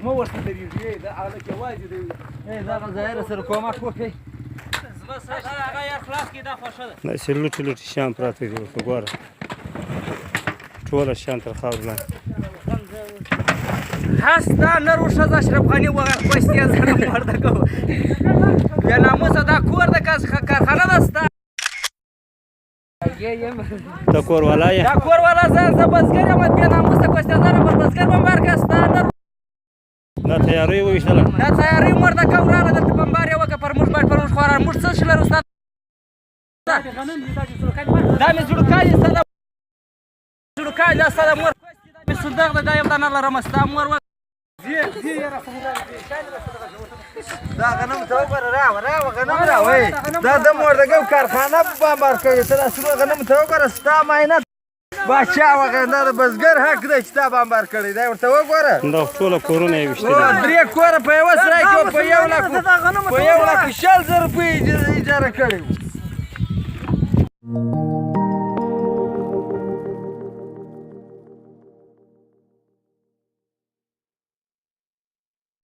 مه ورته درېږي دا هلک یوازې دی دغه ځای راسره کومک وکړئ بس هغه یار خلاص کړي دا خوښه ده داسې لوټې لوټې شیان پراته دي ورته ګوره ټوله شیان تر خاورو لاندې هستا نر و ښځه اشرف غني وغه خوستې زه نه مرده کوم بیا ناموسه دا کور ده که کارخانه ده ستا ته کور والا یې دا کور والا زه بزګر یم بیا ناموسه خوستې زه پر بزګر بمبار که ستا نر دا تیارۍ وویشتله دا تیارۍ مرده کوم راغله دلته بمبار یې وکړه پر موږ باید پر موږ خواران موږ څه شي لرو ستا دا مې زړوکای دي ستا د زړوکای دا ستا د مور مې صدق ده دا یو دانه لرم ستا مور دا غنم ته وګوره راوه غنم راوئ دا د موردګو کارخانه بمبار کوي ته دا سره غنم ته وګوره ستا معاینه باچا وغه دا د بزګر حق دی چې تا بمبار کړی دی ورته وګوره دا ټوله کورونه یې ویشتلي درې کوره په یوه سرای کې په 1,00,000 شل زره روپۍ اجاره کړې وو